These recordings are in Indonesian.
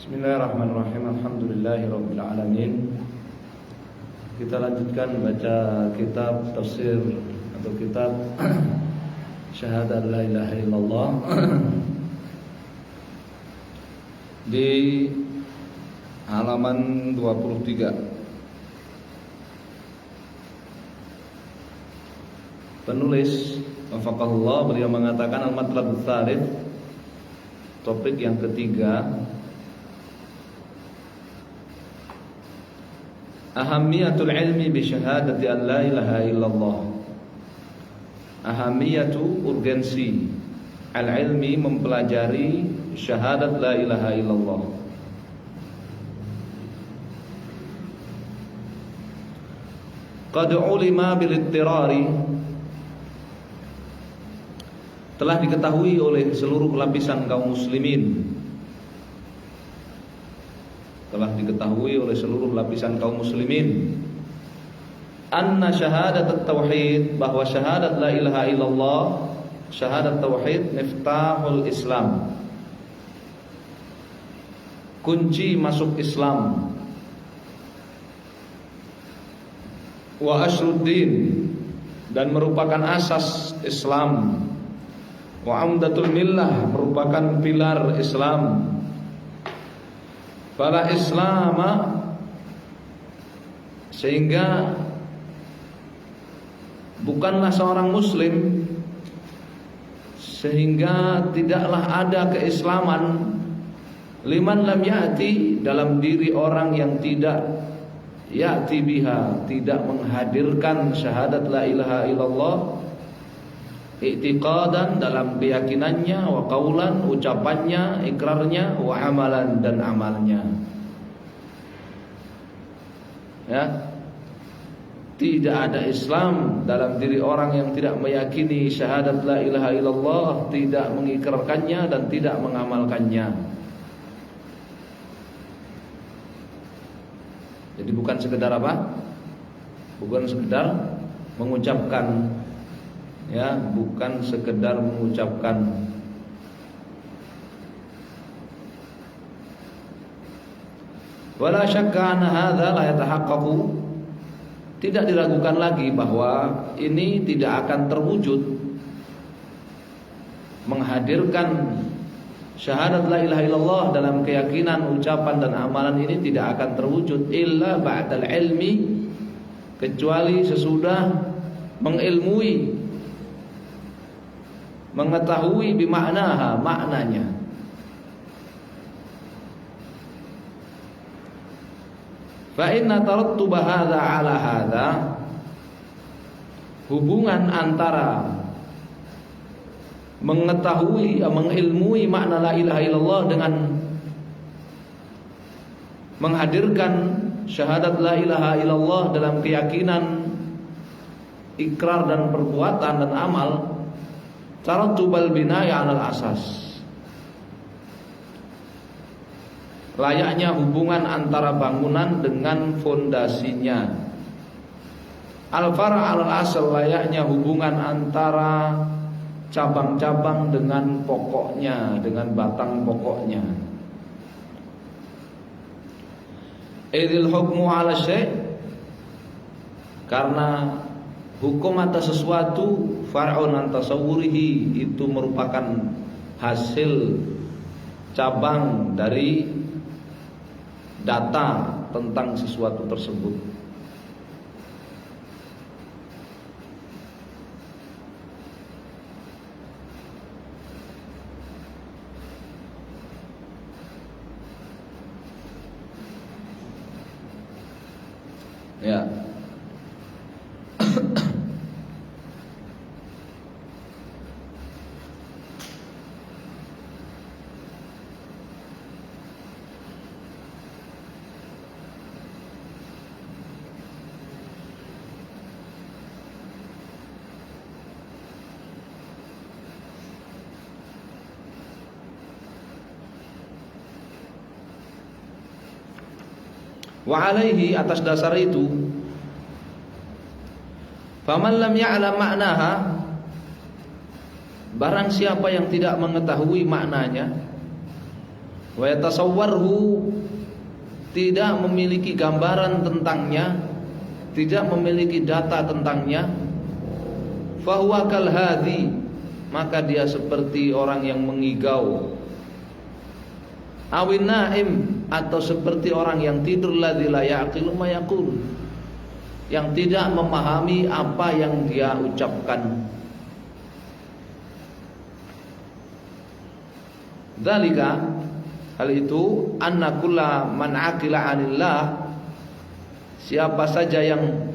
Bismillahirrahmanirrahim. Alhamdulillahirabbil alamin. Kita lanjutkan baca kitab tafsir atau kitab Syahadat la ilaha illallah di halaman 23. Penulis wafaqahullah beliau mengatakan al-matlab tsalits, topik yang ketiga, ahammiyatul ilmi bi syahadati an la ilaha illallah. Ahamiyatu, urgensi, al-ilmi, mempelajari syahadat la ilaha illallah. Qad ulima bil ittirari, telah diketahui oleh seluruh lapisan kaum muslimin. Telah diketahui oleh seluruh lapisan kaum muslimin anna syahadat at-tauhid, bahwa syahadat la ilaha illallah, syahadat tauhid miftahul Islam, kunci masuk Islam, wa asruddin, dan merupakan asas Islam, wa amdatul millah, merupakan pilar Islam. Fala Islama, sehingga bukanlah seorang muslim, sehingga tidaklah ada keislaman liman lam ya'ti, dalam diri orang yang tidak ya'ti biha, tidak menghadirkan syahadat la ilaha illallah, i'tiqadan, dalam keyakinannya, wa qaulan, ucapannya, ikrarnya, wa amalan, dan amalnya. Ya, tidak ada Islam dalam diri orang yang tidak meyakini syahadat la ilaha illallah, tidak mengikrarkannya dan tidak mengamalkannya. Jadi bukan sekedar apa? Bukan sekedar mengucapkan, ya, bukan sekedar mengucapkan. Wala syakka anna hadza la yatahaqqaqu, tidak diragukan lagi bahwa ini tidak akan terwujud, menghadirkan syahadat la ilaha illallah dalam keyakinan, ucapan, dan amalan ini tidak akan terwujud illa ba'dal ilmi, kecuali sesudah mengilmui, mengetahui bimaknaha, maknanya. Fa inna tarattuba hadza ala hadza, hubungan antara mengetahui, mengilmui makna la ilaha illallah dengan menghadirkan syahadat la ilaha illallah dalam keyakinan, ikrar, dan perbuatan dan amal, tarattubal binaya 'alal asas, layaknya hubungan antara bangunan dengan fondasinya. Al-far' al-asal, layaknya hubungan antara cabang-cabang dengan pokoknya, dengan batang pokoknya. Idil hukmu 'ala syai', karena hukum atas sesuatu far'un an tasawwurihi, itu merupakan hasil cabang dari data tentang sesuatu tersebut. Ya. Wa alaihi, atas dasar itu, faman lam ya'lam ma'naha, barang siapa yang tidak mengetahui maknanya, wa yatasawwarhu, tidak memiliki gambaran tentangnya, tidak memiliki data tentangnya, fahuwa kalhadi, maka dia seperti orang yang mengigau, awin naim, atau seperti orang yang tidur, ladzi la yaqilu ma yaqul, yang tidak memahami apa yang dia ucapkan. Dzalika, hal itu, anna kulla man aqila 'anillah, siapa saja yang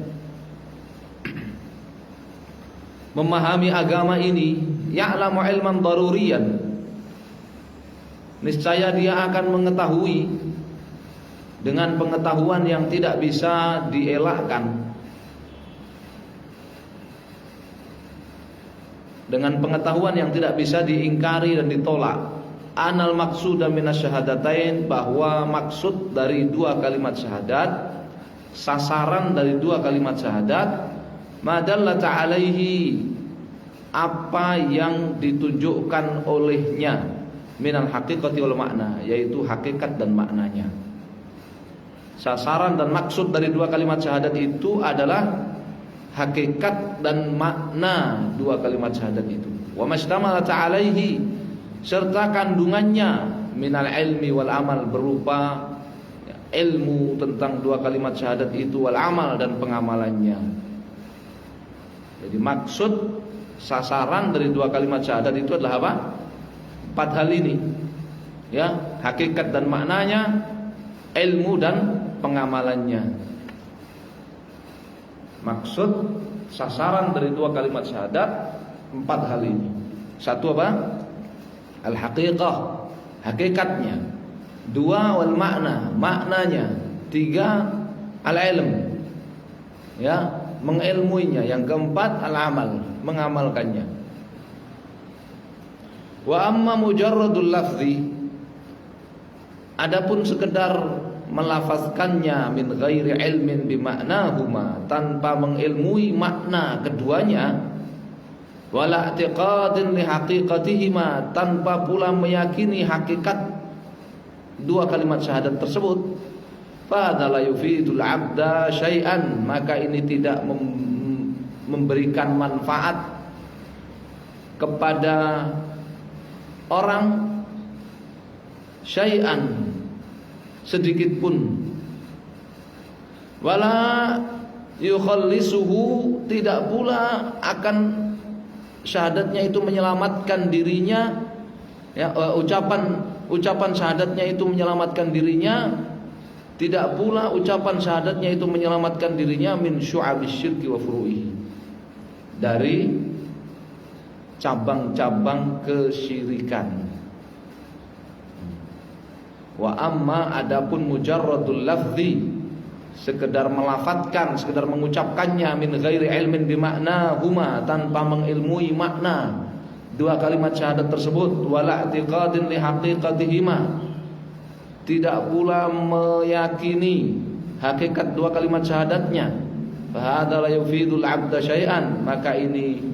memahami agama ini, ya'lamu ilman daruriyan, niscaya dia akan mengetahui dengan pengetahuan yang tidak bisa dielakkan, dengan pengetahuan yang tidak bisa diingkari dan ditolak. Anal maqsuda minasyahadatain, bahwa maksud dari dua kalimat syahadat, sasaran dari dua kalimat syahadat, madallata alaihi, apa yang ditunjukkan olehnya, minal haqiqati wal makna, yaitu hakikat dan maknanya. Sasaran dan maksud dari dua kalimat syahadat itu adalah hakikat dan makna dua kalimat syahadat itu. Wa mashtamalat alaihi, serta kandungannya, minal ilmi wal amal, berupa ilmu tentang dua kalimat syahadat itu, wal amal, dan pengamalannya. Jadi maksud, sasaran dari dua kalimat syahadat itu adalah apa? 4 hal ini, ya, hakikat dan maknanya, ilmu dan pengamalannya. Maksud, sasaran dari dua kalimat syahadat, 4 hal ini. Satu apa? Al-haqiqah, hakikatnya. 2, wal makna, maknanya. 3, al-ilm, ya, mengilmuinya. Yang keempat, al-amal, mengamalkannya. Wa amma mujarradul lafzi, adapun sekedar melafazkannya, min ghairi ilmin bimaknahuma, tanpa mengilmui makna keduanya, wala i'tiqadin li haqiqatihima, tanpa pula meyakini hakikat dua kalimat syahadat tersebut, fa la yufidul 'abda syai'an, maka ini tidak memberikan manfaat kepada orang syai'an, sedikit pun. Wala yukhallisuhu, tidak pula akan syahadatnya itu menyelamatkan dirinya, ya, ucapan syahadatnya itu menyelamatkan dirinya, tidak pula ucapan syahadatnya itu menyelamatkan dirinya min syu'abis syirki wa furu'ihi, dari cabang-cabang kesyirikan. Wa amma, adapun mujarradul lafzi, sekedar melafatkan, sekedar mengucapkannya, min ghairi ilmin bimaknahuma, tanpa mengilmui makna dua kalimat syahadat tersebut, wala i'tiqadin li haqiqatihima, tidak pula meyakini hakikat dua kalimat syahadatnya, fa hadza la yufidul 'abda syai'an, maka ini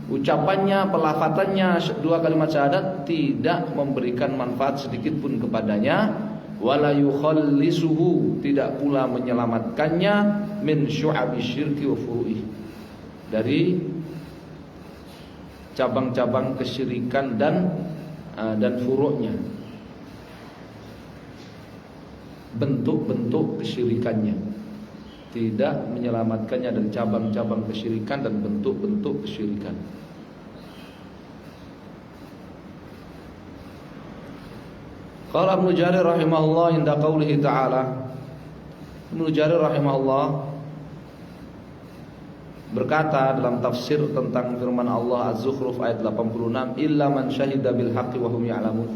ucapannya, pelafatannya dua kalimat syahadat tidak memberikan manfaat sedikit pun kepadanya, wala yukhallisuhu, tidak pula menyelamatkannya, min syu'abis syirki wa furu'i, dari cabang-cabang kesyirikan dan furu'nya, bentuk-bentuk kesyirikannya, tidak menyelamatkannya dari cabang-cabang kesyirikan dan bentuk-bentuk kesyirikan. Qala Ibnu Jarir rahimahullah inda qaulihi ta'ala, Ibnu Jarir rahimahullah berkata dalam tafsir tentang firman Allah Az-Zukhruf ayat 86, illa man syahida bil haqqi wa hum ya'lamun,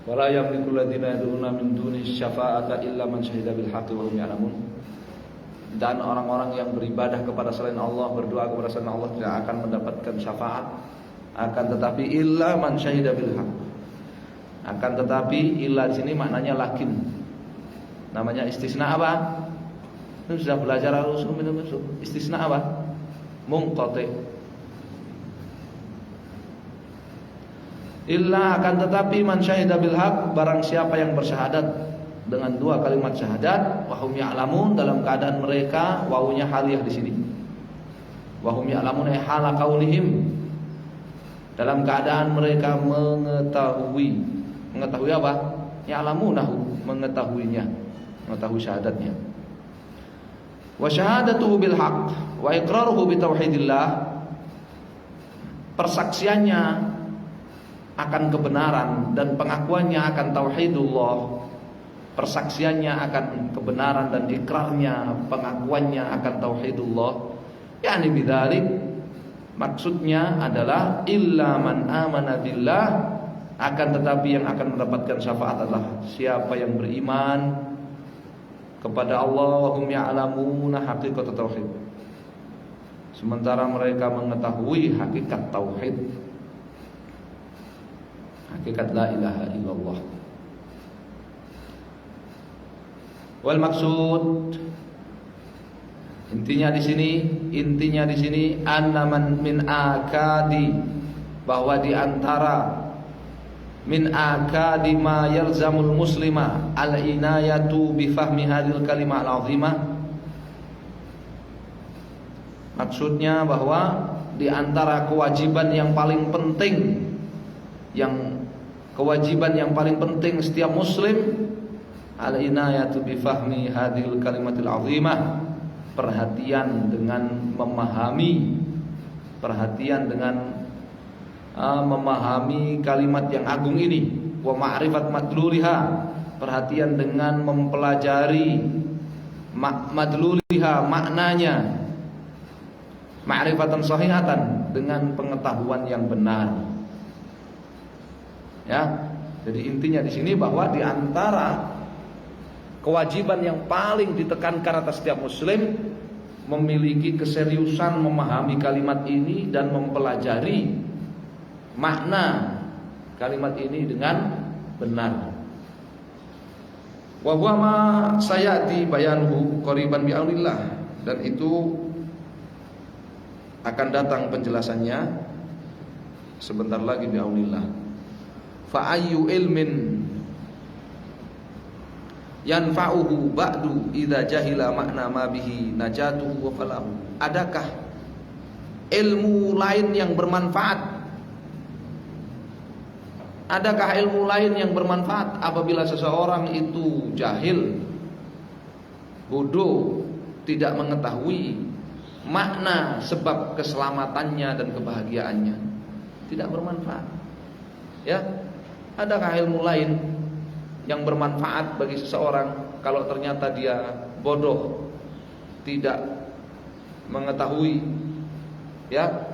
wala yamliku alladziina yad'una min dunihi syafa'ata illa man syahida bil haqqi wa hum ya'lamun, dan orang-orang yang beribadah kepada selain Allah, berdoa kepada selain Allah, tidak akan mendapatkan syafaat, akan tetapi illa man syahida bil haqq, akan tetapi illa di sini maknanya lakin, namanya istisna. Apa? Ini sudah belajar usul minum usul. Istisna apa? Munqati. Illa akan tetapi man syahida bil haq, barang siapa yang bersyahadat dengan dua kalimat syahadat, wahum ya'lamun, dalam keadaan mereka, wawunya haliyah di sini. Wahum ya'lamun ay hala qaulihim, dalam keadaan mereka mengetahui. Mengetahui apa? Ya'lamunahu, mengetahuinya, mengetahui syahadatnya. Wa syahadatuhu bil haq wa iqraruhu bi tauhidillah, persaksiannya akan kebenaran dan pengakuannya akan tauhidullah, persaksiannya akan kebenaran dan ikrarnya, pengakuannya akan tauhidullah. Yani bidzalik, maksudnya adalah illa man amana billah, akan tetapi yang akan mendapatkan syafaat adalah siapa yang beriman kepada Allah, wa hum ya'lamuna haqiqat tauhid, sementara mereka mengetahui hakikat tauhid, hakikat la ilaha illallah. Wal maksud, intinya di sini annaman min akadi, bahwa di antara min akadi ma yalzamul muslima al inayatu bi fahmi hadhil kalimah al azimah, maksudnya bahwa di antara kewajiban yang paling penting, kewajiban yang paling penting setiap muslim, al-inayatu bi fahmi hadhil kalimatil azimah, perhatian dengan memahami, memahami kalimat yang agung ini, wa ma'rifat madluliha, perhatian dengan mempelajari madluliha, maknanya, ma'rifatan sahihatan, dengan pengetahuan yang benar. Ya, jadi intinya di sini bahwa di antara kewajiban yang paling ditekankan atas setiap muslim, memiliki keseriusan memahami kalimat ini dan mempelajari makna kalimat ini dengan benar. Wa huwa ma sayati bayanuhu qariban bi aunillah, dan itu akan datang penjelasannya sebentar lagi bi aunillah. Fa ayyu ilmin yanfa'uhu ba'du idza jahila makna ma bihi najatuhu wa falahu. Adakah ilmu lain yang bermanfaat? Adakah ilmu lain yang bermanfaat apabila seseorang itu jahil, bodoh, tidak mengetahui makna sebab keselamatannya dan kebahagiaannya? Tidak bermanfaat. Ya, adakah ilmu lain yang bermanfaat bagi seseorang kalau ternyata dia bodoh, tidak mengetahui ya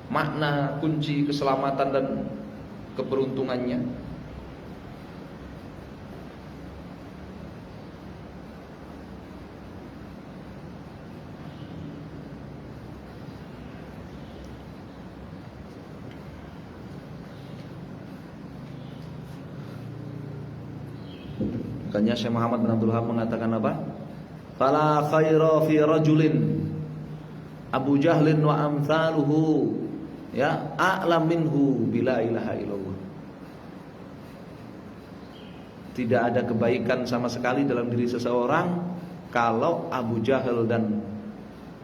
makna kunci keselamatan dan keberuntungannya? Makanya Syekh Muhammad bin Abdul Wahab mengatakan apa? Fala khaira fi rajulin Abu Jahlin wa amsaluhu ya a'lam minhu bila ilaha illallah. Tidak ada kebaikan sama sekali dalam diri seseorang kalau Abu Jahal dan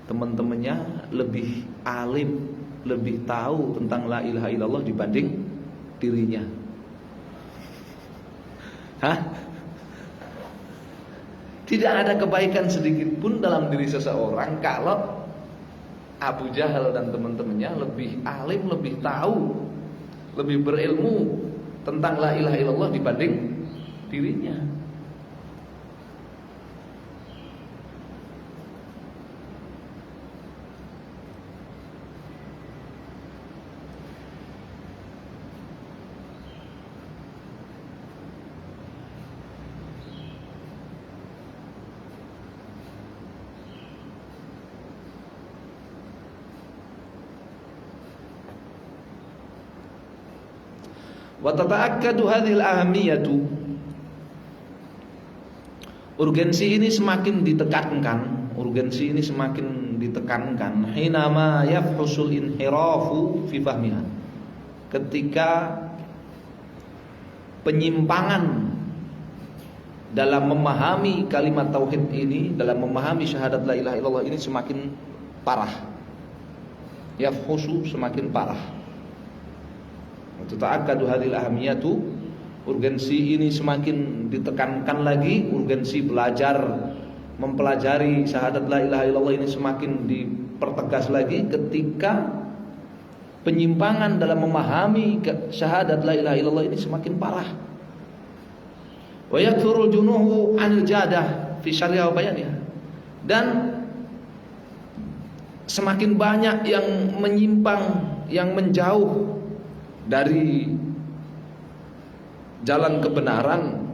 teman-temannya lebih alim, lebih tahu tentang la ilaha illallah dibanding dirinya. Hah? Tidak ada kebaikan sedikit pun dalam diri seseorang kalau Abu Jahal dan teman-temannya lebih alim, lebih tahu, lebih berilmu tentang la ilaha illallah dibanding dirinya. Wa tata'akkadu hadhil ahamiyatu, urgensi ini semakin ditekankan hinama yafhusul inhirafu fi fahmiha, ketika penyimpangan dalam memahami kalimat tauhid ini, dalam memahami syahadat la ilaha illallah ini semakin parah. Yafhusu, semakin parah. Tata'akkadu hadhil ahamiyatu, urgensi ini semakin ditekankan lagi, urgensi mempelajari syahadat la ilaha illallah ini semakin dipertegas lagi ketika penyimpangan dalam memahami syahadat la ilaha illallah ini semakin parah. Wa yakthuru junuhu 'anil jadah fi syar'iha wa bayaniha. Dan semakin banyak yang menyimpang, yang menjauh dari jalan kebenaran,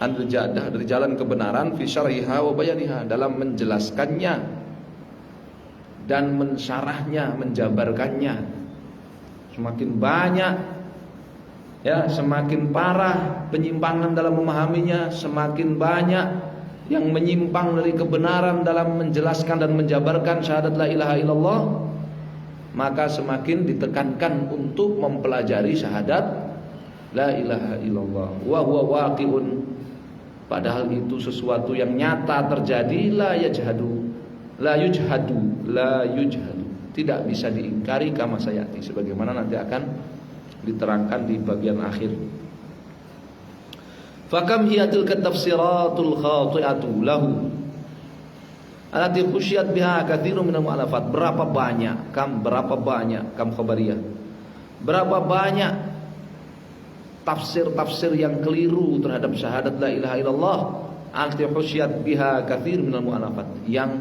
anil jadah, dari jalan kebenaran fi syar'iha wa bayaniha, dalam menjelaskannya dan mensyarahnya, menjabarkannya. Semakin banyak, ya, semakin parah penyimpangan dalam memahaminya, semakin banyak yang menyimpang dari kebenaran dalam menjelaskan dan menjabarkan syahadat la ilaha illallah, maka semakin ditekankan untuk mempelajari syahadat la ilaha illallah. Wa huwa waqi'un, padahal itu sesuatu yang nyata terjadi, la yujhadu, tidak bisa diingkari, kama sayati, sebagaimana nanti akan diterangkan di bagian akhir. Fakam hiya tilka tafsiratul khati'atu lahu allati khusyat biha katsirun minal mu'allafat. Berapa banyak khabariyah, berapa banyak tafsir-tafsir yang keliru terhadap syahadat la ilaha illallah, allati khusyat biha katsirun minal mu'allafat, yang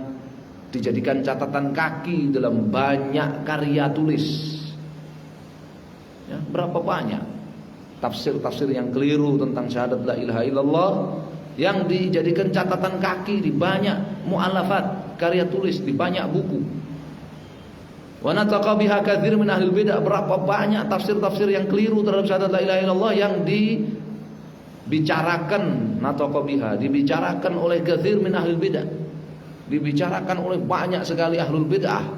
dijadikan catatan kaki dalam banyak karya tulis. Ya, berapa banyak tafsir-tafsir yang keliru tentang syahadat la ilaha illallah yang dijadikan catatan kaki di banyak mu'allafat, karya tulis, di banyak buku. Wa nataqa biha katsir min ahli bidah. Berapa banyak tafsir-tafsir yang keliru terhadap syahadat la ilaha illallah yang dibicarakan, nataqa biha, dibicarakan oleh katsir min ahli bidah, dibicarakan oleh banyak sekali ahlul bid'ah.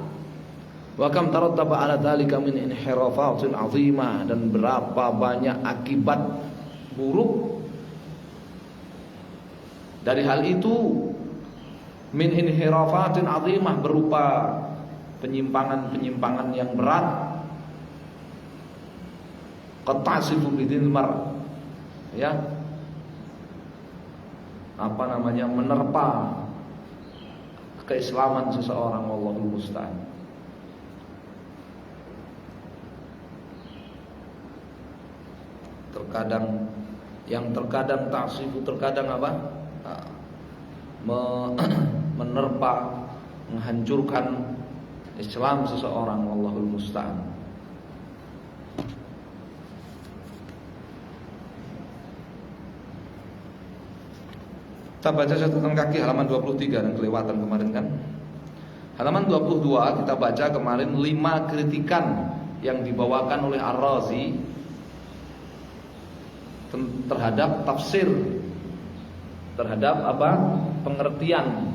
Wa kam tarattaba ala dzalika min inhirafatin 'azimah, dan berapa banyak akibat buruk dari hal itu, min inhirafatin 'azimah, berupa penyimpangan-penyimpangan yang berat. Qatasifu bidil mar, ya, menerpa keislaman seseorang, wallahul musta'an. Terkadang ta'sifu, terkadang menerpa, menghancurkan Islam seseorang, wallahul musta'an. Kita baca catatan kaki halaman 23 dan kelewatan kemarin kan. Halaman 22 kita baca kemarin 5 kritikan yang dibawakan oleh Ar-Razi terhadap tafsir, terhadap pengertian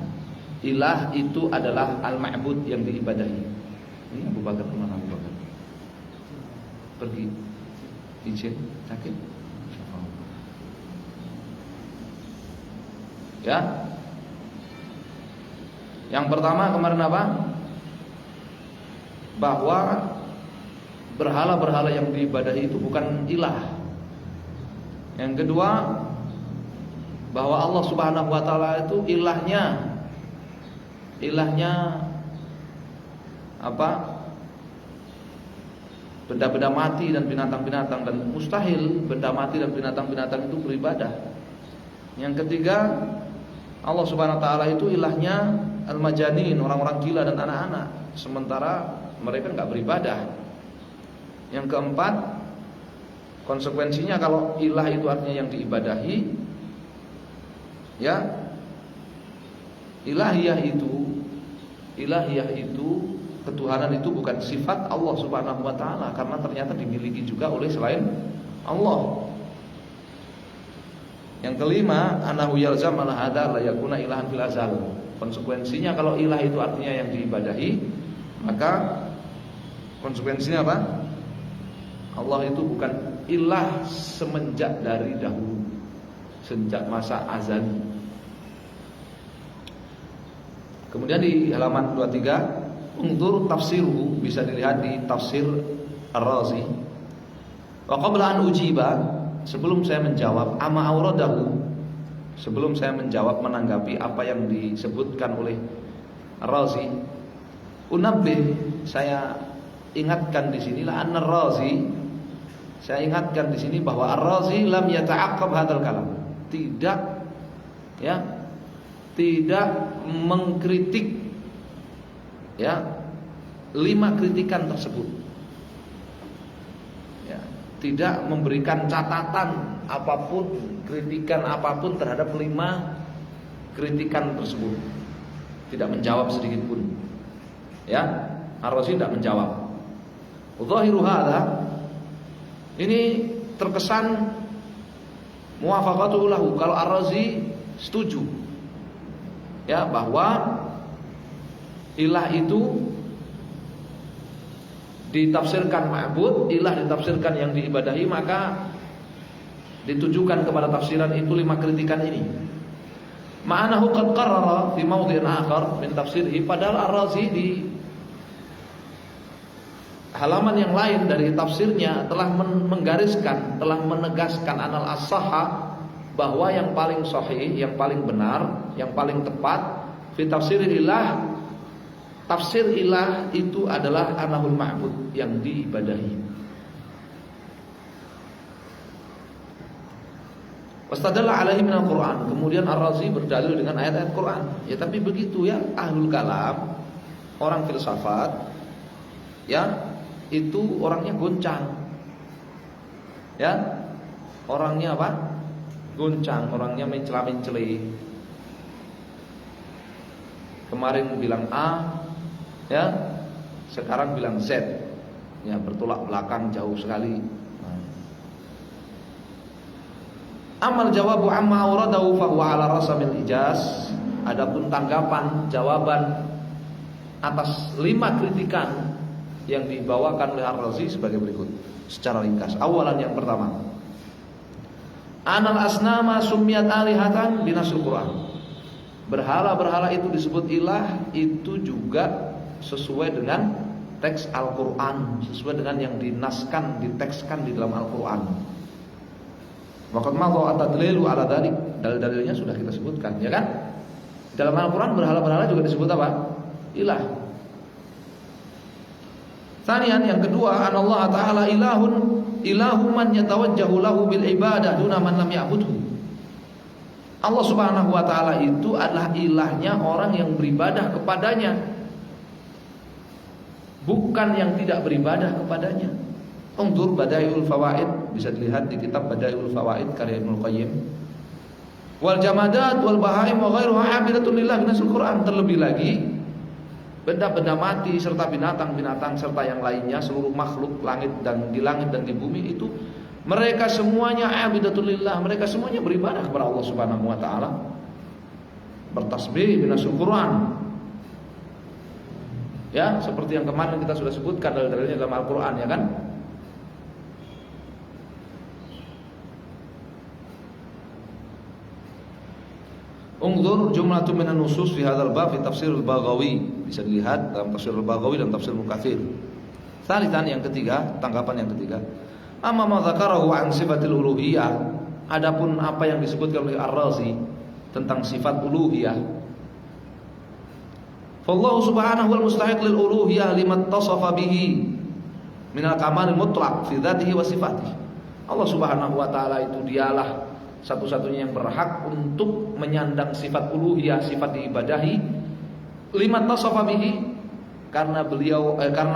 ilah itu adalah al-ma'bud, yang diibadahi. Ini Abu Bakar, kemana Abu Bakar? Pergi izin sakit. Ya. Yang pertama kemarin bahwa berhala-berhala yang diibadahi itu bukan ilah. Yang kedua, bahwa Allah Subhanahu wa taala itu ilahnya benda-benda mati dan binatang-binatang, dan mustahil benda mati dan binatang-binatang itu beribadah. Yang ketiga, Allah Subhanahu wa taala itu ilahnya al-majanin, orang-orang gila dan anak-anak, sementara mereka enggak beribadah. Yang keempat, konsekuensinya kalau ilah itu artinya yang diibadahi, ya, ilahiyah itu, ketuhanan itu bukan sifat Allah Subhanahu wa taala, karena ternyata dimiliki juga oleh selain Allah. Yang kelima, anahu yalzam ala hadza la yakuna ilahan fil azal. Konsekuensinya kalau ilah itu artinya yang diibadahi, maka konsekuensinya Allah itu bukan ilah semenjak dari dahulu, sejak masa azali. Kemudian di halaman 23, unzur tafsirhu, bisa dilihat di tafsir Ar-Razi. Wa qabla an ujiba, sebelum saya menjawab, ama auradahu, sebelum saya menjawab menanggapi apa yang disebutkan oleh Ar-Razi, unabbih, saya ingatkan di sini la Ar-Razi, saya ingatkan di sini bahwa Ar-Razi lam yata'aqqab hadzal kalam, tidak mengkritik 5 kritikan tersebut. Tidak memberikan catatan apapun, kritikan apapun terhadap 5 kritikan tersebut. Tidak menjawab sedikit pun. Ar-Razi tidak menjawab. Zahiru hadza, ini terkesan muwafaqatu lahu, kalau Ar-Razi setuju bahwa ilah itu ditafsirkan ma'bud, ilah ditafsirkan yang diibadahi, maka ditujukan kepada tafsiran itu 5 kritikan ini. Ma'anahu qad qarrara fi mawdhi'in akhar min tafsirhi, padahal Ar-Razi di halaman yang lain dari tafsirnya telah menggariskan, telah menegaskan anal as-sahha, bahwa yang paling sahih, yang paling benar, yang paling tepat fi tafsirillah, tafsir ilah itu adalah anahul ma'bud, yang diibadahi. Wastadalla alaihi minal Qur'an, kemudian Ar-Razi berdalil dengan ayat-ayat Qur'an. Ya tapi begitu ahlul kalam, orang filsafat, itu orangnya goncang. Orangnya apa? Goncang, orangnya mencela-mencela. Kemarin bilang A, sekarang bilang Z, bertolak belakang jauh sekali. Amal jawabu amma auradahu fa huwa ala rasamil ijaz. Adapun tanggapan, jawaban atas 5 kritikan yang dibawakan oleh Ar-Razi sebagai berikut secara ringkas. Awalan, yang pertama, anal asnama summiyat alihatan binasul Quran. Berhala-berhala itu disebut ilah itu juga sesuai dengan teks Al-Quran, sesuai dengan yang dinaskan, ditekskan di dalam Al-Quran. Waqad madha at-tadlilu ala dzalik, dalil-dalilnya sudah kita sebutkan, kan? Dalam Al-Quran berhala-berhala juga disebut apa? Ilah. Tsaniyan, yang kedua, anallahu ta'ala ilahu man yatawajjahu lahu bil ibadah duna man lam ya'budhu. Allah Subhanahu wa ta'ala itu adalah ilahnya orang yang beribadah kepadanya, bukan yang tidak beribadah kepadanya. Unzur Bada'iul Fawaid, bisa dilihat di kitab Bada'iul Fawaid karya Ibnu Qayyim. Wal jamadat wal bahaim wa ghairuha 'abidatun lillah binasul Quran. Terlebih lagi, benda-benda mati serta binatang-binatang serta yang lainnya, seluruh makhluk langit dan di bumi itu, mereka semuanya 'abidatun lillah, mereka semuanya beribadah kepada Allah Subhanahu wa taala. Bertasbih binasul Quran. Seperti yang kemarin kita sudah sebutkan dalil-dalilnya dalam Al-Qur'an, kan? Unzur jumlatun minan nusus fi hadzal bab fi tafsir al-Baghawi, bisa dilihat dalam tafsir al-Baghawi dan tafsir Mukatsir. Tsalitan, yang ketiga, tanggapan yang ketiga, amma ma dzakarahu an sifatil uluhiyah, adapun apa yang disebutkan oleh Ar-Razi tentang sifat uluhiyah, fallahu subhanahu wal mustahiq lil uluhiyah limat tasafa bihi minal kamalil mutlaq fi dzatihi wa sifatihi. Allah Subhanahu wa taala itu dialah satu-satunya yang berhak untuk menyandang sifat uluhiyah, sifat diibadahi, limat tasafa bihi, karena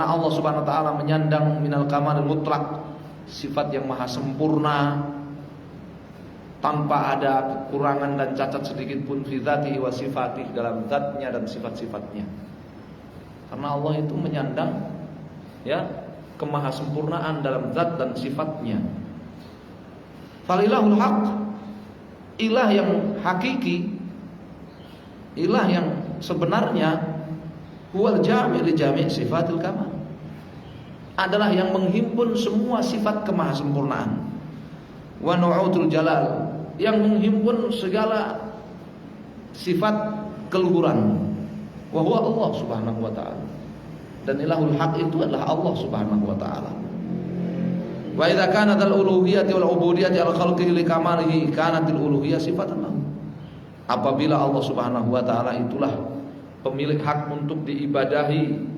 Allah Subhanahu wa taala menyandang minal kamalil mutlaq, sifat yang maha sempurna tanpa ada kekurangan dan cacat sedikit pun, fi dzatihi wa sifatihi, dalam zatnya dan sifat-sifatnya. Karena Allah itu menyandang kemahasempurnaan dalam zat dan sifatnya. Falilahul haq, ilah yang hakiki, ilah yang sebenarnya, huwal jami' li jami' sifatil kamal. adalah yang menghimpun semua sifat kemahasempurnaan. Wa nu'utul jalal, yang menghimpun segala sifat keluhuran. Wa huwa Allah Subhanahu wa taala. Dan ilahul haq itu adalah Allah Subhanahu wa taala. Wa idza kanat al-uluhiyyah wal 'ubudiyyah al-khalqi li kamalihi kanat al-uluhiyyah sifatan lahu. Apabila Allah Subhanahu wa taala itulah pemilik hak untuk diibadahi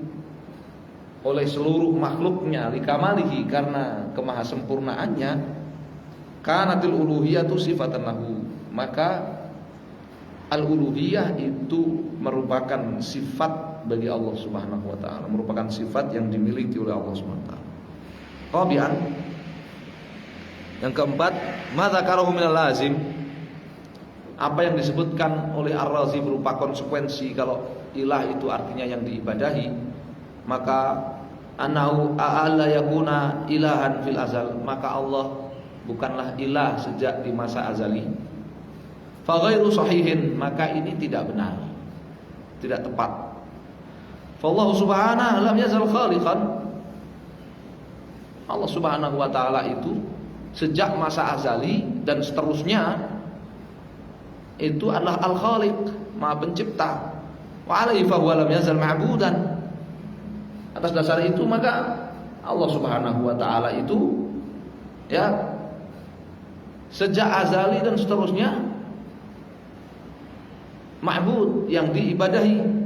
oleh seluruh makhluknya li kamalihi, karena kemahasempurnaannya, kanatil uluhiyyah itu sifatan lahu, maka al-uluhiyah itu merupakan sifat bagi Allah Subhanahu wa taala, merupakan sifat yang dimiliki oleh Allah Subhanahu wa taala. Rabi'an, yang keempat, ma dzakarahu minal lazim, apa yang disebutkan oleh Ar-Razi berupa konsekuensi kalau ilah itu artinya yang diibadahi, maka annahu a'alla yakuna ilahan fil azal, maka Allah bukanlah ilah sejak di masa azali. Fa ghairu sahihin, maka ini tidak benar, tidak tepat. Fa Allah Subhanahu lam yazal khaliqan, Allah Subhanahu wa taala itu sejak masa azali dan seterusnya itu adalah Al-Khaliq, Maha Pencipta. Wa alaihi fa huwa lam yazal ma'budan. Atas dasar itu maka Allah Subhanahu wa taala itu ya sejak azali dan seterusnya ma'bud, yang diibadahi.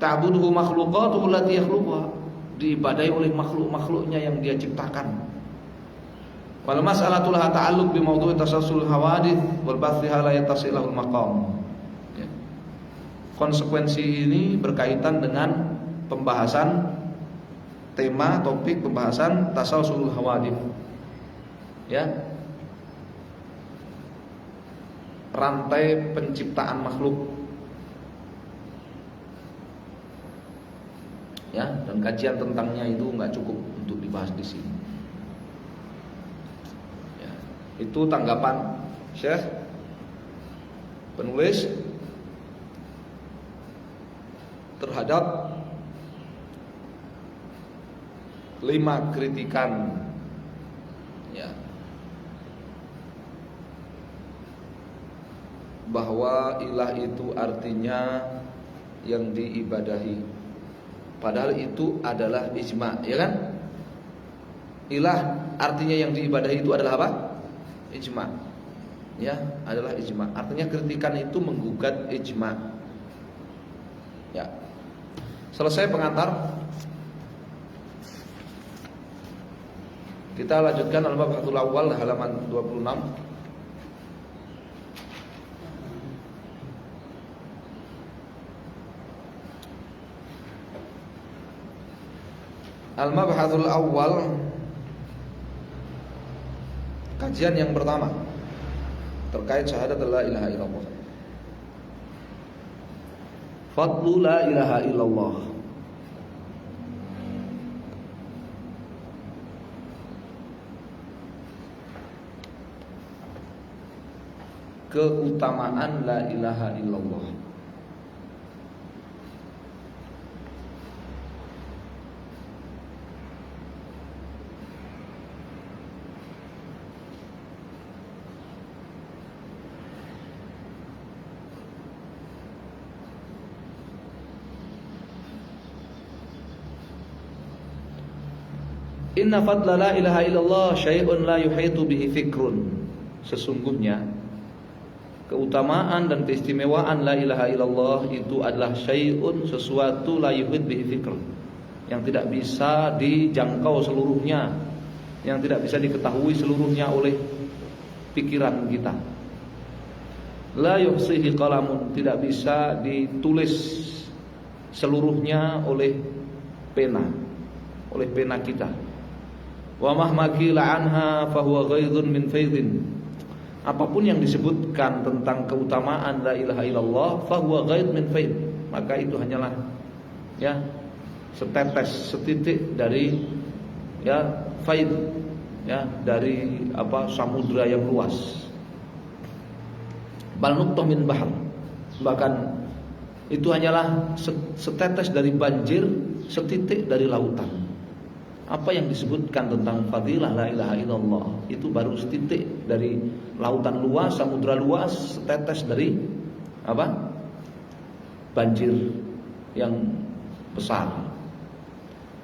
Ta'buduhu makhluqatuhu allati yakhluquha, diibadahi oleh makhluk-makhluknya yang Dia ciptakan. Wal mas'alatu laha ta'alluq bi mawdu'i tasassul hawadits wal bathha la yattasilul maqam. Ya. Konsekuensi ini berkaitan dengan pembahasan tema topik pembahasan tasalsul hawadits. Ya. Rantai penciptaan makhluk. Ya, dan kajian tentangnya itu enggak cukup untuk dibahas di sini. Ya, itu tanggapan Syekh penulis terhadap 5 kritikan, ya, bahwa ilah itu artinya yang diibadahi. Padahal itu adalah ijma', ya kan? Ilah artinya yang diibadahi itu adalah apa? Ijma'. Ya, adalah ijma'. Artinya kritikan itu menggugat ijma'. Ya. Selesai pengantar. Kita lanjutkan al-mabhatul awal halaman 26. Al-mabhatul awal, kajian yang pertama terkait syahadat la ilaha illallah. Fadlu la ilaha illallah. Keutamaan la ilaha illallah. Inna fadla la ilaha illallah syai'un la yuhitu bihi fikrun. Sesungguhnya keutamaan dan keistimewaan la ilaha illallah itu adalah syai'un, sesuatu, la yuhit bihi fikr, yang tidak bisa dijangkau seluruhnya, yang tidak bisa diketahui seluruhnya oleh pikiran kita. La yuhsihi qalamun, tidak bisa ditulis seluruhnya oleh pena kita. Wa mahma qila anha fahuwa ghaidun min faidin. Apapun yang disebutkan tentang keutamaan la ilaha illallah fahuwa ghaid min faid, maka itu hanyalah ya setetes, setitik dari ya faid, ya dari apa samudra yang luas. Bal nuqtah min bahr, bahkan itu hanyalah setetes dari banjir, setitik dari lautan. Apa yang disebutkan tentang fadilah la ilaha illallah itu baru setitik dari lautan luas, samudra luas, setetes dari apa? Banjir yang besar.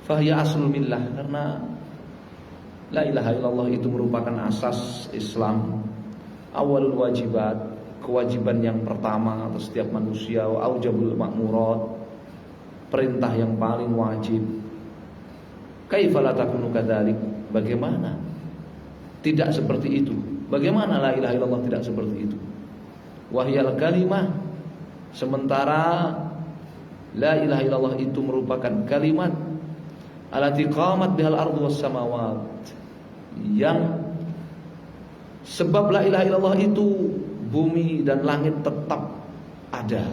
Fahiya aslul millah, karena la ilaha illallah itu merupakan asas Islam, awalul wajibat, kewajiban yang pertama atas setiap manusia, wa aujabul ma'murat, perintah yang paling wajib. Kaifa la takunu kadzalik? Bagaimana tidak seperti itu? Bagaimana la ilaha illallah tidak seperti itu? Wahyal kalimah, sementara la ilaha illallah itu merupakan kalimat allati qamat bihal ardu was samawat, yang sebab la ilaha illallah itu bumi dan langit tetap ada.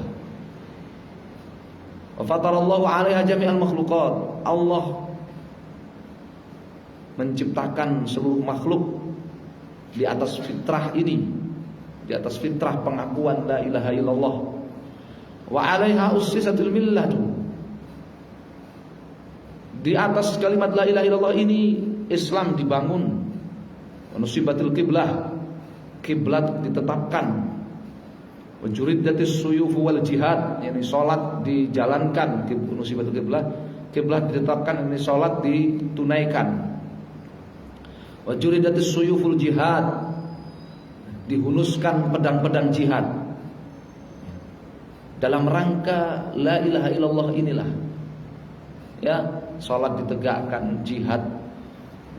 Wa fatarallahu 'alaiha jami'al makhluqat, Allah menciptakan seluruh makhluk di atas fitrah ini, di atas fitrah pengakuan la ilaha illallah. Wa 'alaiha ussisatul millah, di atas kalimat la ilaha illallah ini Islam dibangun. Wa nusibatil qiblah, kiblat ditetapkan. Wa juriddatis suyuf wal jihad, yakni salat dijalankan. Nusibatil qiblah, kiblat ditetapkan, yakni salat ditunaikan. Wa juridatis suyuful jihad, dihunuskan pedang-pedang jihad dalam rangka la ilaha illallah inilah. Ya, salat ditegakkan, jihad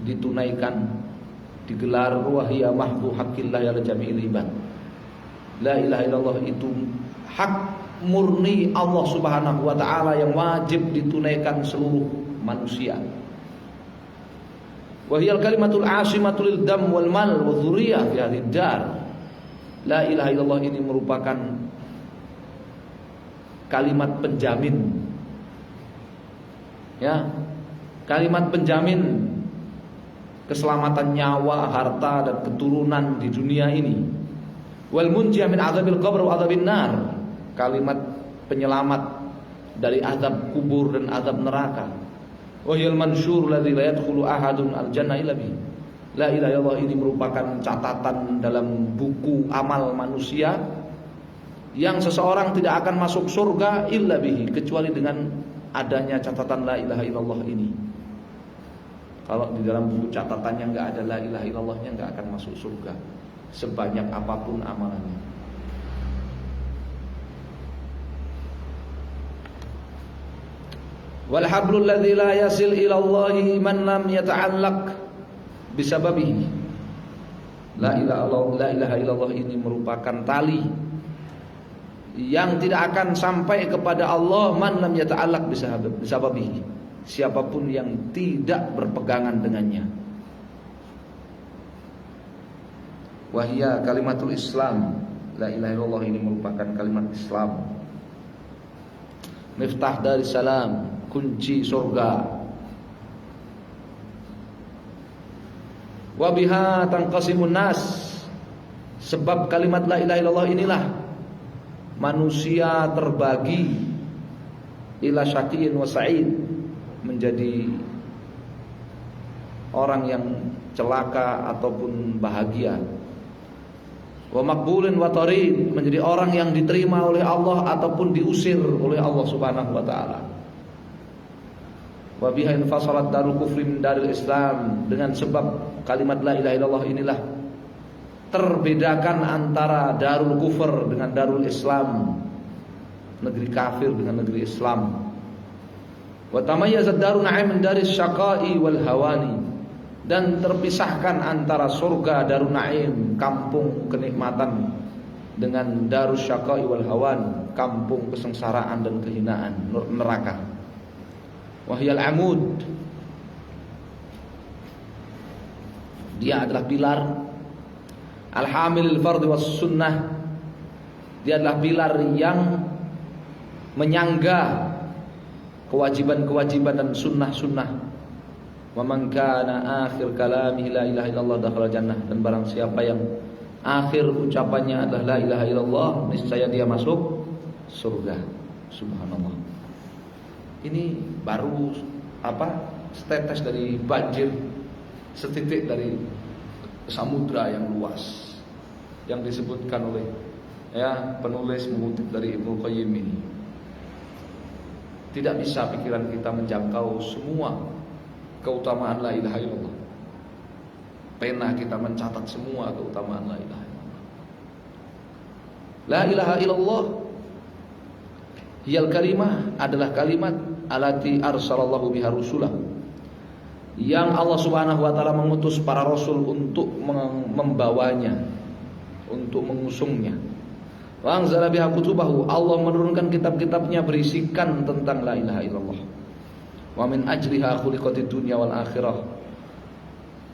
ditunaikan, digelar wahya mahdu haqqillah ya jami'il ibad. La ilaha illallah itu hak murni Allah Subhanahu wa taala yang wajib ditunaikan seluruh manusia. Wahyal kalimatul asimatul lil dam wal mal wa dzurriyyah fi hadhid dar. La ilaha illallah ini merupakan kalimat penjamin, ya, kalimat penjamin keselamatan nyawa, harta dan keturunan di dunia ini. Wal munjiyah min adzabil qabr wa adzabin nar, kalimat penyelamat dari azab kubur dan azab neraka. Wahyal mansyur alladzi la yadkhulu ahadun al-jannah illa bihi. La ilaha illallah ini merupakan catatan dalam buku amal manusia yang seseorang tidak akan masuk surga illa bihi, kecuali dengan adanya catatan la ilaha illallah ini. Kalau di dalam buku catatannya enggak ada la ilaha illallahnya, enggak akan masuk surga sebanyak apapun amalannya. Wal hablul ladzi la yasil ila Allahi man lam yata'allaq bisababihi. La ilaha illallah ini merupakan tali yang tidak akan sampai kepada Allah man lam yata'allaq bisababihi, siapapun yang tidak berpegangan dengannya. Wahia kalimatul Islam, la ilaha illallah ini merupakan kalimat Islam. Miftah dari salam, kunci surga. Wa biha tanqasimun nas, sebab kalimat la ilaha illallah inilah manusia terbagi ila syaqiyyin wa sa'id, menjadi orang yang celaka ataupun bahagia. Wa maqbulin wa tarid, menjadi orang yang diterima oleh Allah ataupun diusir oleh Allah Subhanahu wa taala. Wa biha infasalat darul kufri min daril Islam, dengan sebab kalimat la ilaha illallah inilah terbedakan antara darul kufur dengan darul Islam, negeri kafir dengan negeri Islam. Wa tamayyazat darun na'im min daris syaqa'i wal hawani, dan terpisahkan antara surga darun na'im, kampung kenikmatan, dengan darus syaqa'i wal hawan, kampung kesengsaraan dan kehinaan, neraka. Wahyal amud, dia adalah pilar. Al-hamil fardhi was sunnah, dia adalah pilar yang menyangga kewajiban-kewajiban dan sunnah-sunnah. Wa man kana akhir kalamihi la ilaha illallah dakhala jannah, dan barang siapa yang akhir ucapannya adalah la ilaha illallah, niscaya dia masuk surga. Subhanallah. Ini baru setetes dari banjir, setitik dari samudra yang luas, yang disebutkan oleh penulis mengutip dari Ibnu Qayyim ini. Tidak bisa pikiran kita menjangkau semua keutamaan la ilaha illallah. Pena kita mencatat semua keutamaan la ilaha illallah. La ilaha illallah hiyal kalimah adalah kalimat alati arsalallahu biha rusulah, yang Allah Subhanahu wa taala mengutus para rasul untuk membawanya, untuk mengusungnya. Wa anzala biha kutubahu, Allah menurunkan kitab-kitabnya berisikan tentang la ilaha illallah. Wa min ajliha khuliqatid dunya wal akhirah.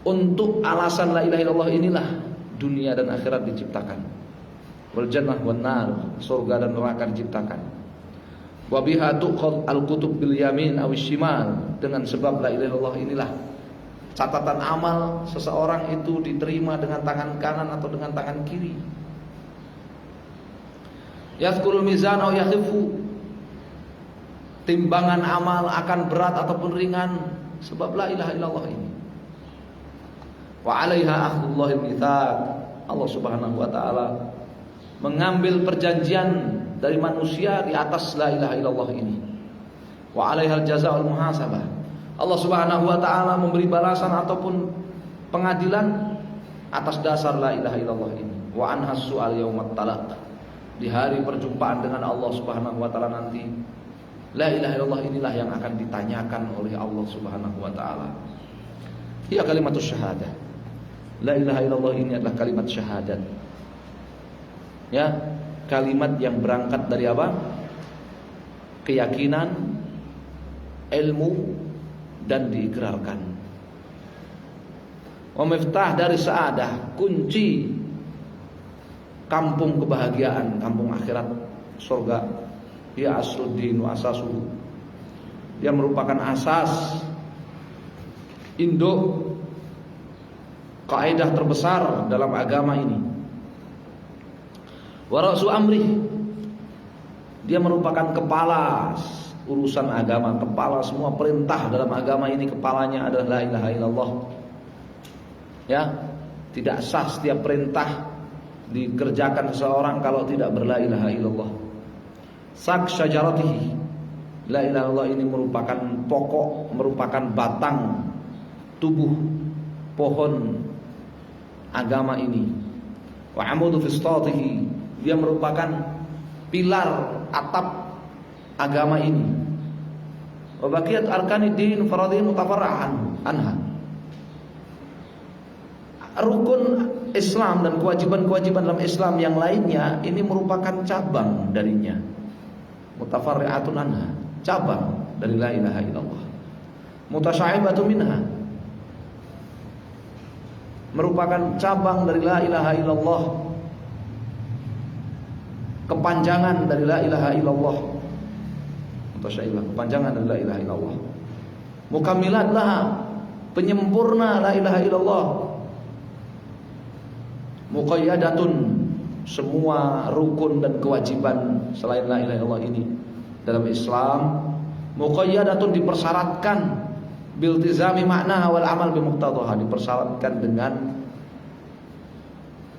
Untuk alasan la ilaha illallah inilah dunia dan akhirat diciptakan. Wal jannah wan nar, surga dan neraka diciptakan. Wa biha tuqad al-kutub bil yamin aw shimal, dengan sebab la ilaha illallah inilah catatan amal seseorang itu diterima dengan tangan kanan atau dengan tangan kiri. Yadhkurul mizan aw yakhifu, timbangan amal akan berat ataupun ringan sebab la ilaha illallah ini. Wa 'alaiha akhdhullahil mitsaq, Allah Subhanahu wa taala mengambil perjanjian dari manusia di atas la ilaha illallah ini. Wa 'alaihal jazaa'ul muhasabah, Allah Subhanahu wa taala memberi balasan ataupun pengadilan atas dasar la ilaha illallah ini. Wa anhas su'al yaumat talaq, di hari perjumpaan dengan Allah Subhanahu wa taala nanti, la ilaha illallah inilah yang akan ditanyakan oleh Allah Subhanahu wa taala. Ia kalimatus syahadah. La ilaha illallah ini adalah kalimat syahadat. Ya, kalimat yang berangkat dari apa? Keyakinan, ilmu, dan diikrarkan. Wa miftah dari sa'adah, kunci kampung kebahagiaan, kampung akhirat, surga. Ya asluddin wa asasuhu, dia merupakan asas, induk, kaidah terbesar dalam agama ini. Wa ra'su amrih, dia merupakan kepala urusan agama, kepala semua perintah dalam agama ini, kepalanya adalah la ilaha illallah. Ya, tidak sah setiap perintah dikerjakan seseorang kalau tidak berla ilaha illallah. Sak syajaratihi, la ilaha illallah ini merupakan pokok, merupakan batang tubuh pohon agama ini. Wa amudu fistatihi, dia merupakan pilar atap agama ini. Wa baqiyat arkanid-din faradhin mutafarra'an anha, rukun Islam dan kewajiban-kewajiban dalam Islam yang lainnya ini merupakan cabang darinya. Mutafarri'atun anha, cabang dari la ilaha illallah. Mutasya'ibatun minha, merupakan cabang dari la ilaha illallah, kepanjangan dari la ilaha illallah. Mutasyaibah, kepanjangan dari la ilaha illallah. Mukammilat laha, penyempurna la ilaha illallah. Muqayyadatun, semua rukun dan kewajiban selain la ilaha illallah ini dalam Islam, muqayyadatun, dipersyaratkan biltizami makna wal amal bimuqtadaha, dipersyaratkan dengan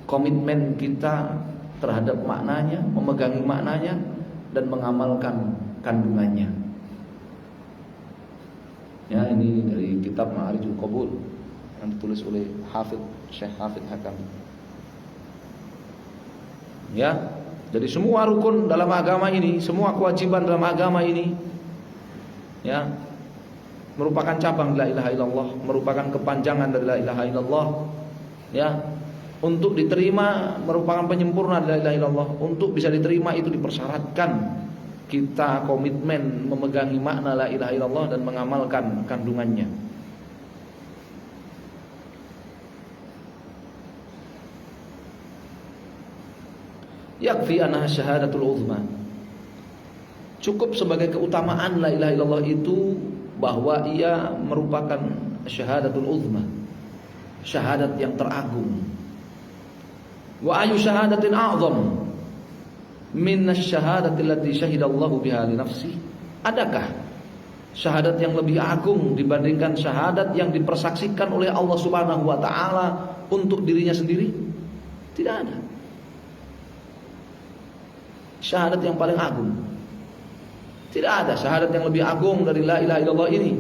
komitmen kita terhadap maknanya, memegangi maknanya dan mengamalkan kandungannya. Ya, ini dari kitab Ma'arijul Qabul yang ditulis oleh Syekh Hafidz Hakam. Ya, jadi semua rukun dalam agama ini, semua kewajiban dalam agama ini, ya, merupakan cabang la ilaha illallah, merupakan kepanjangan dari la ilaha illallah. Ya, untuk diterima merupakan penyempurna dari la ilaha illallah. Untuk bisa diterima itu dipersyaratkan kita komitmen memegangi makna la ilaha illallah dan mengamalkan kandungannya. Yakfi anha syahadatul uzma, cukup sebagai keutamaan la ilaha illallah itu bahwa ia merupakan syahadatul uzma, syahadat yang teragung. Wa ayu syahadatin a'zam min asy-syahadati allati syahidallahu biha li nafsi, adakah syahadat yang lebih agung dibandingkan syahadat yang dipersaksikan oleh Allah Subhanahu wa taala untuk dirinya sendiri? Tidak ada. Syahadat yang paling agung. Tidak ada syahadat yang lebih agung dari la ilaha illallah ini.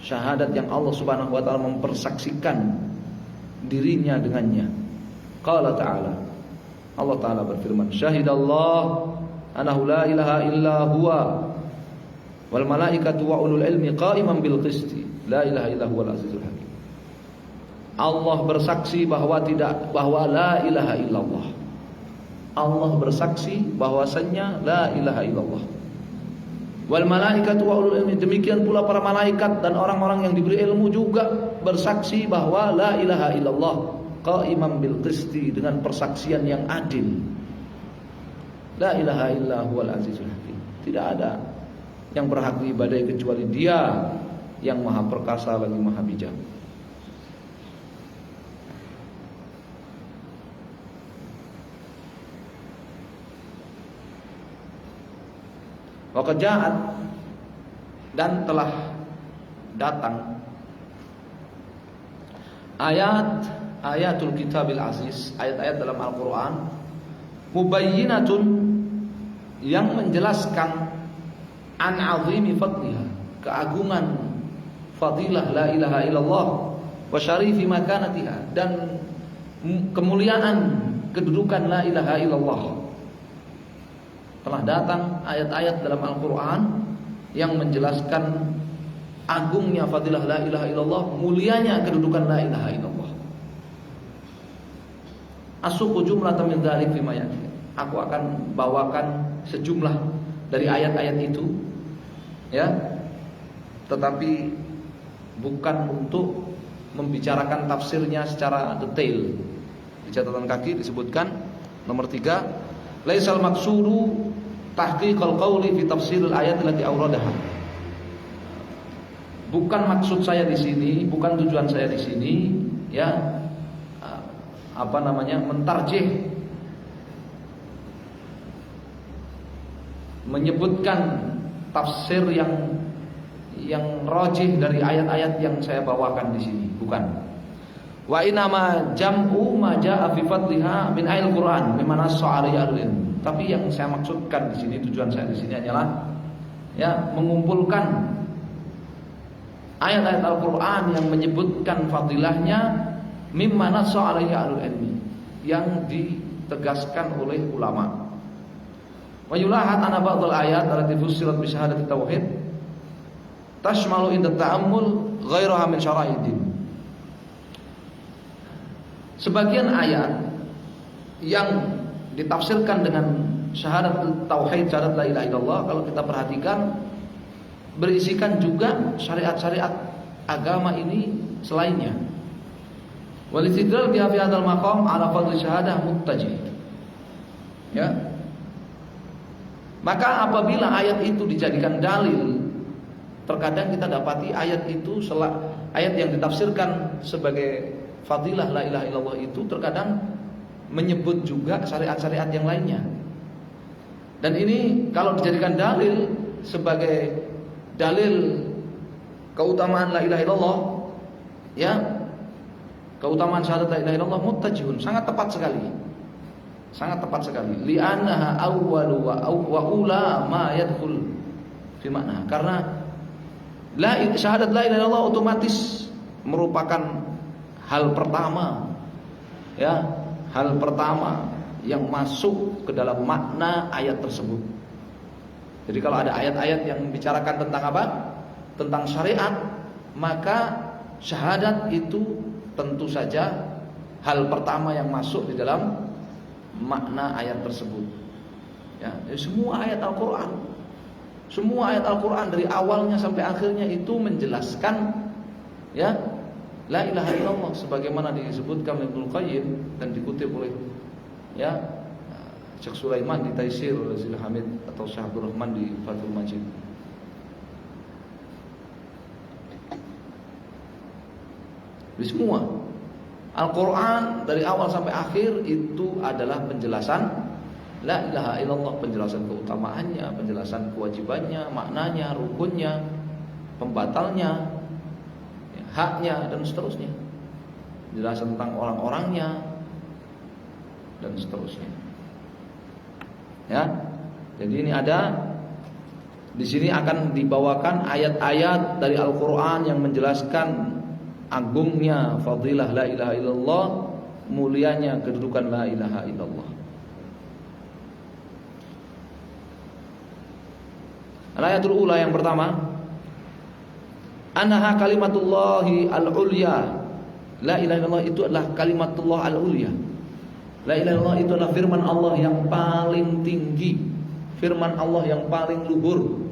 Syahadat yang Allah Subhanahu wa taala mempersaksikan dirinya dengannya. Qala ta'ala, Allah taala berfirman, syahidallah annahu la ilaha illa huwa wal malaikatu wa ulul ilmi qa'iman bil qisti la ilaha illa huwal azizul hakim. Allah bersaksi bahwa la ilaha illallah. Allah bersaksi bahwasannya la ilaha illallah. Wal malaikatu wa ulul ilmi, demikian pula para malaikat dan orang-orang yang diberi ilmu juga bersaksi bahwa la ilaha illallah, qa'iman bil qisti, dengan persaksian yang adil. La ilaha illa huwal azizul hakim. Tidak ada yang berhak diibadahi kecuali Dia yang maha perkasa lagi maha bijak. Waqad ja'at, dan telah datang ayatul kitabil aziz, ayat-ayat dalam Al-Quran, mubayyinatun, yang menjelaskan an azimi fadliha, keagungan fadilah la ilaha illallah, wa syarifi makanatiha, dan kemuliaan kedudukan la ilaha illallah. Telah datang ayat-ayat dalam Al-Quran yang menjelaskan agungnya fadilah la ilaha illallah, mulianya kedudukan la ilaha illallah. Asuqu jumlatan min dzalik fima yati. Aku akan bawakan sejumlah dari ayat-ayat itu, ya. Tetapi bukan untuk membicarakan tafsirnya secara detail. Di catatan kaki disebutkan nomor 3, laisal maqsudu tahqiqul qawli fi tafsiril ayat allati awradaha. Bukan maksud saya di sini, bukan tujuan saya di sini, ya, mentarjih, menyebutkan tafsir yang rajih dari ayat-ayat yang saya bawakan di sini, bukan. Wa inama jam'u ma jaa fi fadliha min ayil Quran mimma nassa alaihi al-ilm. Tapi yang saya maksudkan di sini, tujuan saya di sini hanyalah, ya, mengumpulkan ayat-ayat Al-Quran yang menyebutkan fadilahnya mimma nassa alaihi al-ilmi, yang ditegaskan oleh ulama. Wa yulahat anna ba'dal ayat allati fussirat bi syahadati tauhid tashmalu inda ta'ammul ghairaha min syara'idin. Sebagian ayat yang ditafsirkan dengan syahadat tauhid, syahadat la ilaha illallah, kalau kita perhatikan berisikan juga syariat-syariat agama ini selainnya. Wal istidlal bi hadzal maqam ala fadli syahadah muttaji. Ya. Maka apabila ayat itu dijadikan dalil, terkadang kita dapati ayat itu, ayat yang ditafsirkan sebagai fadilah la ilaha illallah itu terkadang menyebut juga syariat-syariat yang lainnya. Dan ini kalau dijadikan dalil sebagai dalil keutamaan la ilaha illallah, ya, keutamaan syahadat la ilaha illallah, muttajihun, sangat tepat sekali. Sangat tepat sekali. Li'annaha awwalu wa ula ma yadkhul fi makna. Karena syahadat la ilaha illallah otomatis merupakan hal pertama, ya, hal pertama yang masuk ke dalam makna ayat tersebut. Jadi kalau ada ayat-ayat yang membicarakan tentang apa? Tentang syariat, maka syahadat itu tentu saja hal pertama yang masuk di dalam makna ayat tersebut. Ya, semua ayat Al-Quran, semua ayat Al-Quran dari awalnya sampai akhirnya itu menjelaskan, ya, la ilaha illallah sebagaimana disebutkan Ibnu Qayyim dan dikutip oleh, ya, Syekh Sulaiman di Taisir Zil Hamid atau Syekh Abdul Rahman di Fathul Majid. Di semua Al-Quran dari awal sampai akhir itu adalah penjelasan la ilaha illallah, penjelasan keutamaannya, penjelasan kewajibannya, maknanya, rukunnya, pembatalnya, haknya dan seterusnya. Jelasan tentang orang-orangnya dan seterusnya. Ya. Jadi ini ada di sini akan dibawakan ayat-ayat dari Al-Qur'an yang menjelaskan agungnya fadilah la ilaha illallah, mulianya kedudukan la ilaha illallah. Ayatul ula yang pertama, annaha kalimatullahi al-ulya. La ilaha illallah itu adalah kalimatullah al-ulya. La ilaha illallah itu adalah firman Allah yang paling tinggi, firman Allah yang paling luhur.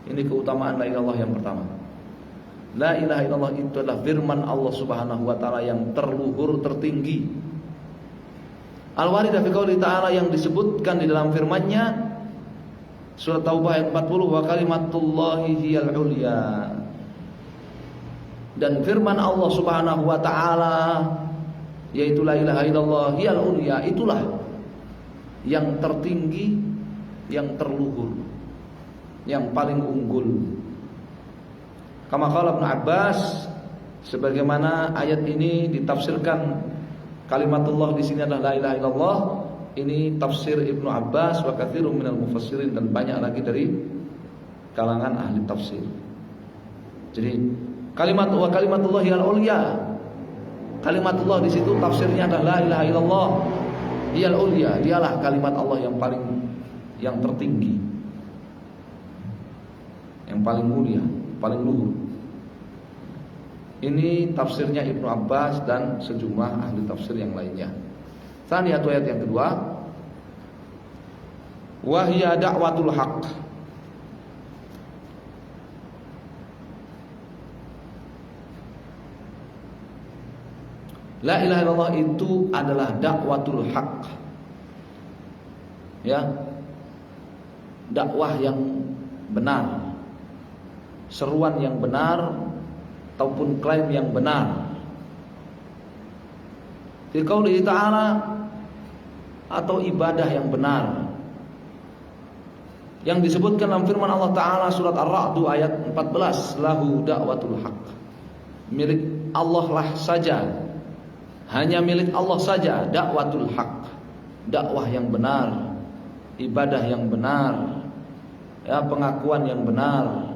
Ini keutamaan la ilaha illallah yang pertama. La ilaha illallah itu adalah firman Allah Subhanahu wa taala yang terluhur, tertinggi. Al-waridah fi qouli ta'ala, yang disebutkan di dalam firman-Nya surat Taubah ayat 40, wa kalimatullahi hiyal ulya. Dan firman Allah Subhanahu wa taala yaitu la ilaha illallah hiyal ulya, itulah yang tertinggi, yang terluhur, yang paling unggul. Kama qala Ibnu Abbas, sebagaimana ayat ini ditafsirkan kalimatullah di sini adalah la ilaha illallah. Ini tafsir Ibnu Abbas wa katsirun minal mufassirin, dan banyak lagi dari kalangan ahli tafsir. Jadi kalimatullah hiyal ulya, kalimatullah di situ tafsirnya adalah la ilaha illallah hiyal ulya, dialah kalimat Allah yang tertinggi, yang paling mulia, paling luhur. Ini tafsirnya Ibnu Abbas dan sejumlah ahli tafsir yang lainnya. Tsaniyatu, ayat yang kedua, wa hiya da'watul haqq. La ilaha illallah itu adalah dakwatul haqq. Ya. Dakwah yang benar, seruan yang benar ataupun klaim yang benar. Fi qouli ta'ala, atau ibadah yang benar yang disebutkan dalam firman Allah Ta'ala surat Ar-Ra'd ayat 14, lahu da'watul haqq. Milik Allah lah saja, hanya milik Allah saja dakwatul haqq, dakwah yang benar, ibadah yang benar, ya, pengakuan yang benar.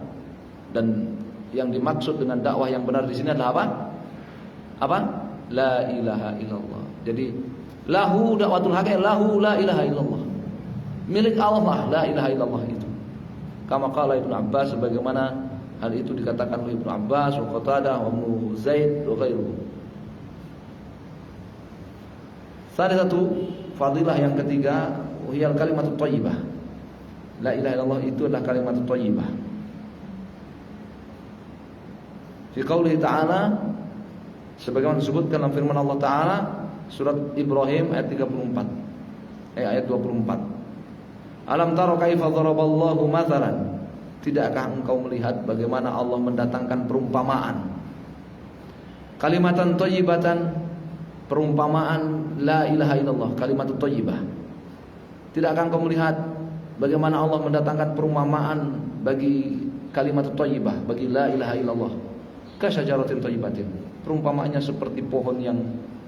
Dan yang dimaksud dengan dakwah yang benar di sini adalah apa? Apa? La ilaha illallah. Jadi lahu dakwatul haqq, lahu la ilaha illallah. Milik Allah la ilaha illallah itu. Kama qala Ibnu Abbas, sebagaimana hal itu dikatakan oleh Ibnu Abbas, wa Qatadah, wa Ibnu Zaid, wa ghairuhum. Satu fadilah yang ketiga, wahiyal kalimatut thayyibah. La ilaha illallah itu adalah kalimatut thayyibah. Fi qouli ta'ala, sebagaimana disebutkan dalam firman Allah Ta'ala surat Ibrahim ayat 34, ayat 24. Alam taro kaifa dharaballahu mathalan, tidakkah engkau melihat bagaimana Allah mendatangkan perumpamaan, kalimatan thayyibatan, perumpamaan la ilaha illallah, kalimatut thayyibah. Tidakkah engkau melihat bagaimana Allah mendatangkan perumpamaan bagi kalimatut thayyibah, bagi la ilaha illallah? Kasyajaratin thayyibatin, perumpamaannya seperti pohon yang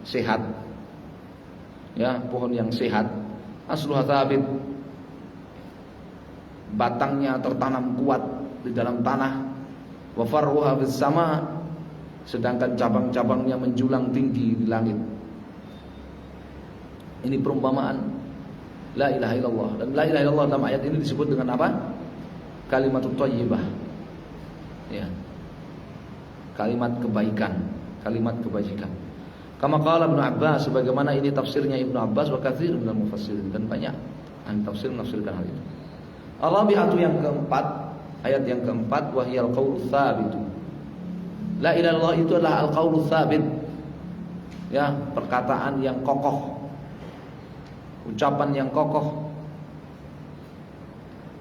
sehat, ya, pohon yang sehat. Asluha thabit, batangnya tertanam kuat di dalam tanah. Wa far'uha fis sama, sedangkan cabang-cabangnya menjulang tinggi di langit. Ini perumpamaan la ilaha illallah. Dan la ilaha illallah dalam ayat ini disebut dengan apa? Kalimatut thayyibah. Ya. Kalimat kebaikan, kalimat kebajikan. Kama qala Ibnu Abbas, sebagaimana ini tafsirnya Ibnu Abbas wa katsir minal mufassirin, dan banyak ahli tafsir menafsirkan hal itu. Ar-rabi'atu, yang keempat, ayat yang keempat, wahiyal qaulu tsabit. La ilaha illallah itu adalah al-qaulu tsabit. Ya, perkataan yang kokoh, ucapan yang kokoh.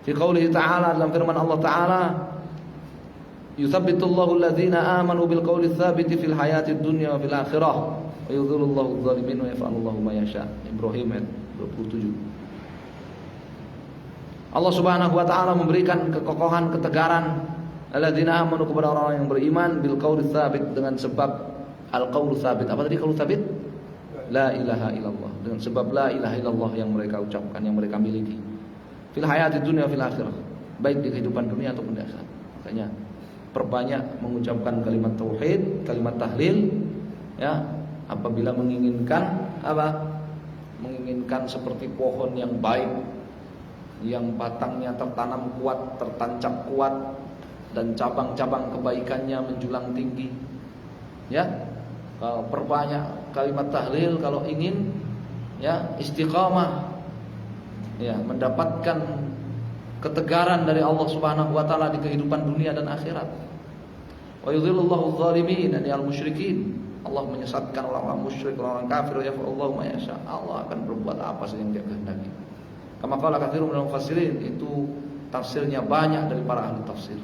Fi qouli ta'ala, dalam firman Allah Ta'ala, yuthabbitullahu alladhina amanu bil qawli tsabiti fil hayatid dunya wa fil akhirah wa yudhillullahu adh-dhalimin wa yaf'alullahu ma yasha. Ibrahim ayat 27. Allah Subhanahu wa taala memberikan kekokohan, ketegaran Alladzina amanu, kepada orang-orang yang beriman, bil qauli tsabit, dengan sebab al-qaulu tsabit. Apa tadi qaulu tsabit? La ilaha illallah, dengan sebab la ilaha illallah yang mereka ucapkan, yang mereka miliki. Fil hayati dunya fil akhirah, baik di kehidupan dunia ataupun di akhirat. Makanya perbanyak mengucapkan kalimat tauhid, kalimat tahlil, ya, apabila menginginkan apa? Menginginkan seperti pohon yang baik, yang batangnya tertanam kuat, tertancap kuat, dan cabang-cabang kebaikannya menjulang tinggi. Ya, kalau perbanyak kalimat tahlil kalau ingin, ya, istiqamah, ya, mendapatkan ketegaran dari Allah Subhanahu wa taala di kehidupan dunia dan akhirat. Wa yudhillullahu adh-dhalimin dan al-musyrikin. Allah menyesatkan orang-orang musyrik, orang-orang kafir. Ya Allah ma yasha. Allah akan berbuat apa saja yang Dia kehendaki. Kama qala katsirun minal mufassirin, itu tafsirnya banyak dari para ahli tafsir.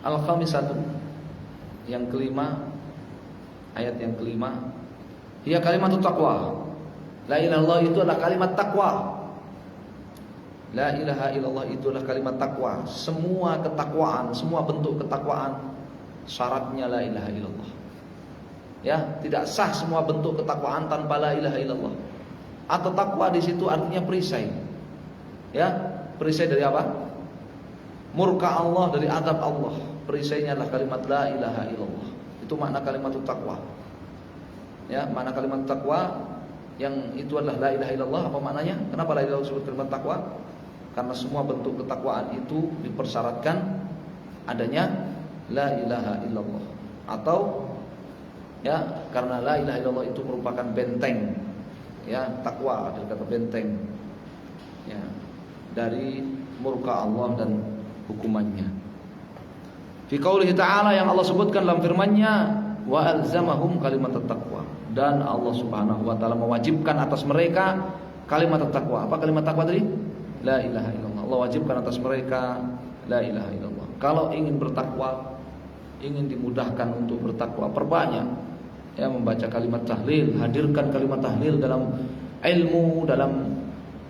Al-khamisatu, yang kelima, ayat yang kelima, ia kalimat taqwa. La ilaha illallah itu adalah kalimat takwa. La ilaha illallah itu adalah kalimat takwa. Semua ketakwaan, semua bentuk ketakwaan syaratnya la ilaha illallah. Ya, tidak sah semua bentuk ketakwaan tanpa la ilaha illallah. Atau takwa di situ artinya perisai. Ya, perisai dari apa? Murka Allah, dari azab Allah. Perisainya adalah kalimat la ilaha illallah. Itu makna kalimat takwa. Ya, makna kalimat takwa yang itu adalah la ilaha illallah. Apa maknanya? Kenapa la ilaha illallah disebut kalimat takwa? Karena semua bentuk ketakwaan itu dipersyaratkan adanya la ilaha illallah. Atau ya, karena la ilaha illallah itu merupakan benteng. Ya, takwa adalah kata benteng, ya, dari murka Allah dan hukumannya. Fi qaulihi ta'ala, yang Allah sebutkan dalam firman-Nya, wa alzamahum kalimat taqwa, dan Allah Subhanahu wa taala mewajibkan atas mereka kalimat taqwa. Apa kalimat taqwa tadi? La ilaha illallah. Allah wajibkan atas mereka la ilaha illallah. Kalau ingin bertakwa, ingin dimudahkan untuk bertakwa, perbanyak ya membaca kalimat tahlil, hadirkan kalimat tahlil dalam ilmu, dalam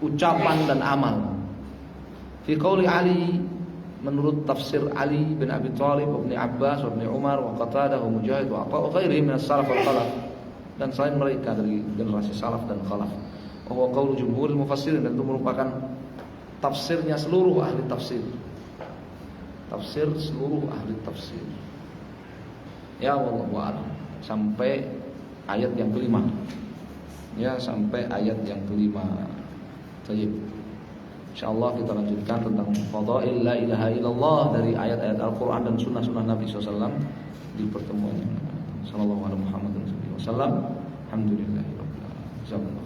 ucapan dan amal. Fi qauli Ali, menurut tafsir Ali bin Abi Thalib, Ibnu Abbas, Ibnu Umar, wa Qatadah, wa Mujahid, wa Atha, wa ghairihim min as-salaf wal khalaf, dan selain mereka dari generasi salaf dan khalaf. Wa huwa qaulu jumhuril mufassirin, dan itu merupakan tafsirnya seluruh ahli tafsir. Tafsir seluruh ahli tafsir. Ya wallahu a'lam. Sampai ayat yang kelima. Ya, sampai ayat yang kelima. Baik. Insyaallah kita lanjutkan tentang fadail la ilaha illallah dari ayat-ayat Al-Qur'an dan sunnah-sunnah Nabi SAW di pertemuan yang sallallahu alaihi wasallam. Alhamdulillahirabbil alamin.